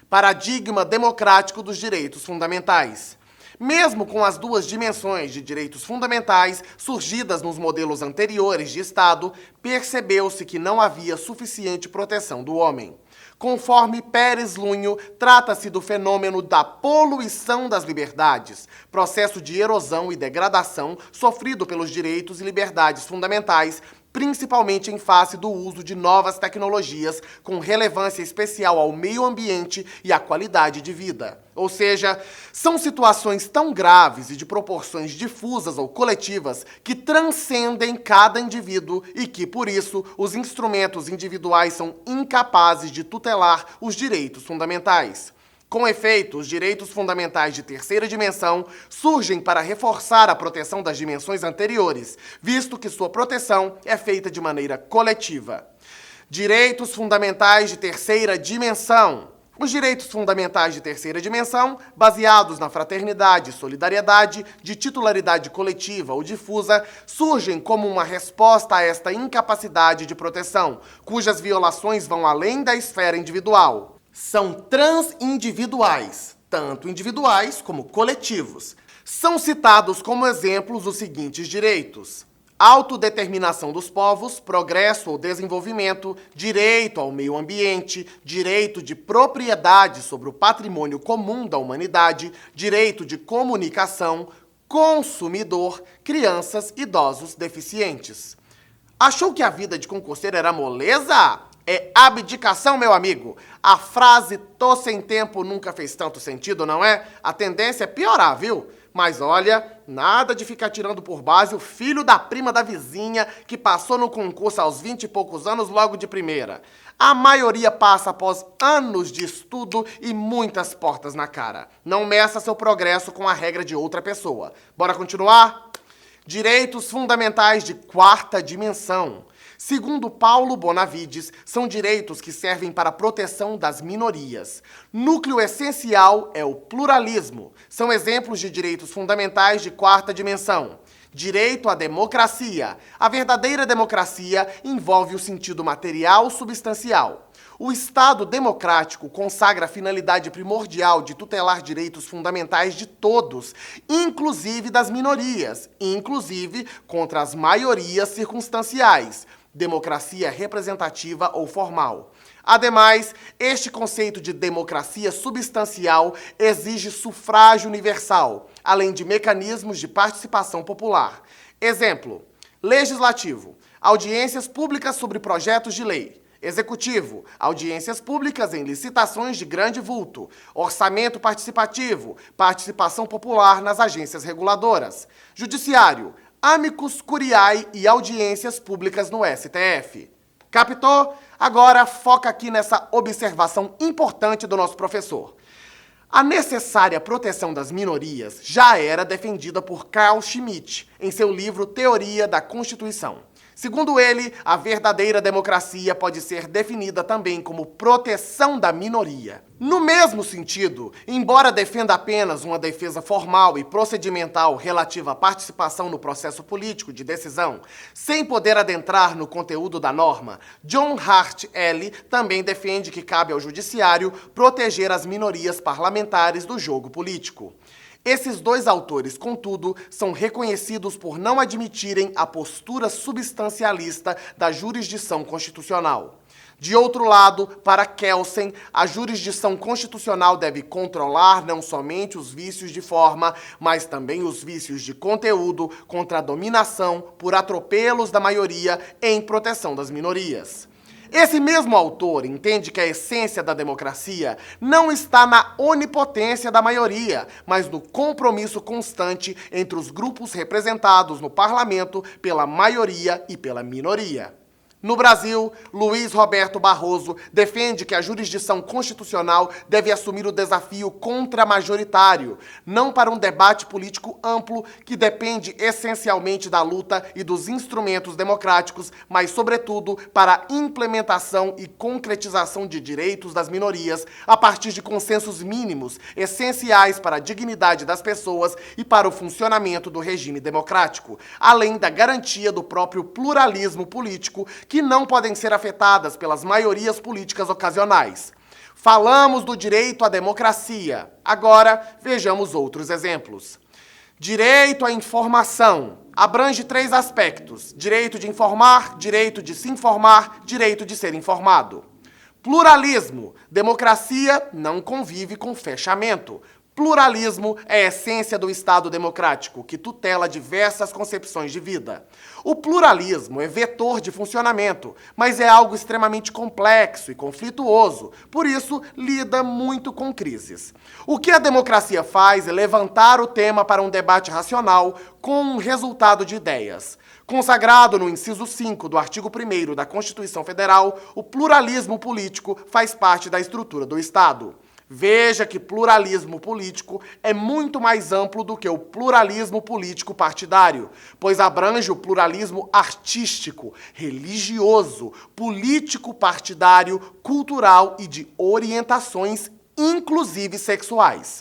Paradigma democrático dos direitos fundamentais. Mesmo com as duas dimensões de direitos fundamentais surgidas nos modelos anteriores de Estado, percebeu-se que não havia suficiente proteção do homem. Conforme Pérez Lunho, trata-se do fenômeno da poluição das liberdades, processo de erosão e degradação sofrido pelos direitos e liberdades fundamentais, principalmente em face do uso de novas tecnologias com relevância especial ao meio ambiente e à qualidade de vida. Ou seja, são situações tão graves e de proporções difusas ou coletivas que transcendem cada indivíduo e que, por isso, os instrumentos individuais são incapazes de tutelar os direitos fundamentais. Com efeito, os direitos fundamentais de terceira dimensão surgem para reforçar a proteção das dimensões anteriores, visto que sua proteção é feita de maneira coletiva. Direitos fundamentais de terceira dimensão. Os direitos fundamentais de terceira dimensão, baseados na fraternidade e solidariedade, de titularidade coletiva ou difusa, surgem como uma resposta a esta incapacidade de proteção, cujas violações vão além da esfera individual. São transindividuais, tanto individuais como coletivos. São citados como exemplos os seguintes direitos: autodeterminação dos povos, progresso ou desenvolvimento, direito ao meio ambiente, direito de propriedade sobre o patrimônio comum da humanidade, direito de comunicação, consumidor, crianças, idosos, deficientes. Achou que a vida de concurseiro era moleza? É abdicação, meu amigo. A frase "tô sem tempo" nunca fez tanto sentido, não é? A tendência é piorar, viu? Mas olha, nada de ficar tirando por base o filho da prima da vizinha que passou no concurso aos 20 e poucos anos logo de primeira. A maioria passa após anos de estudo e muitas portas na cara. Não meça seu progresso com a regra de outra pessoa. Bora continuar? Direitos fundamentais de quarta dimensão. Segundo Paulo Bonavides, são direitos que servem para a proteção das minorias. Núcleo essencial é o pluralismo. São exemplos de direitos fundamentais de quarta dimensão. Direito à democracia. A verdadeira democracia envolve o sentido material substancial. O Estado democrático consagra a finalidade primordial de tutelar direitos fundamentais de todos, inclusive das minorias, inclusive contra as maiorias circunstanciais. Democracia representativa ou formal. Ademais, este conceito de democracia substancial exige sufrágio universal, além de mecanismos de participação popular. Exemplo: legislativo, audiências públicas sobre projetos de lei. Executivo, audiências públicas em licitações de grande vulto. Orçamento participativo, participação popular nas agências reguladoras. Judiciário, amicus curiae e audiências públicas no STF. Captou? Agora foca aqui nessa observação importante do nosso professor. A necessária proteção das minorias já era defendida por Carl Schmitt em seu livro Teoria da Constituição. Segundo ele, a verdadeira democracia pode ser definida também como proteção da minoria. No mesmo sentido, embora defenda apenas uma defesa formal e procedimental relativa à participação no processo político de decisão, sem poder adentrar no conteúdo da norma, John Hart L. também defende que cabe ao judiciário proteger as minorias parlamentares do jogo político. Esses dois autores, contudo, são reconhecidos por não admitirem a postura substancialista da jurisdição constitucional. De outro lado, para Kelsen, a jurisdição constitucional deve controlar não somente os vícios de forma, mas também os vícios de conteúdo contra a dominação por atropelos da maioria em proteção das minorias. Esse mesmo autor entende que a essência da democracia não está na onipotência da maioria, mas no compromisso constante entre os grupos representados no parlamento pela maioria e pela minoria. No Brasil, Luiz Roberto Barroso defende que a jurisdição constitucional deve assumir o desafio contramajoritário, não para um debate político amplo que depende essencialmente da luta e dos instrumentos democráticos, mas, sobretudo, para a implementação e concretização de direitos das minorias a partir de consensos mínimos essenciais para a dignidade das pessoas e para o funcionamento do regime democrático, além da garantia do próprio pluralismo político, que não podem ser afetadas pelas maiorias políticas ocasionais. Falamos do direito à democracia. Agora, vejamos outros exemplos. Direito à informação abrange 3 aspectos: direito de informar, direito de se informar, direito de ser informado. Pluralismo. Democracia não convive com fechamento. Pluralismo é a essência do Estado democrático, que tutela diversas concepções de vida. O pluralismo é vetor de funcionamento, mas é algo extremamente complexo e conflituoso, por isso lida muito com crises. O que a democracia faz é levantar o tema para um debate racional com um resultado de ideias. Consagrado no inciso 5 do artigo 1º da Constituição Federal, o pluralismo político faz parte da estrutura do Estado. Veja que pluralismo político é muito mais amplo do que o pluralismo político partidário, pois abrange o pluralismo artístico, religioso, político partidário, cultural e de orientações, inclusive sexuais.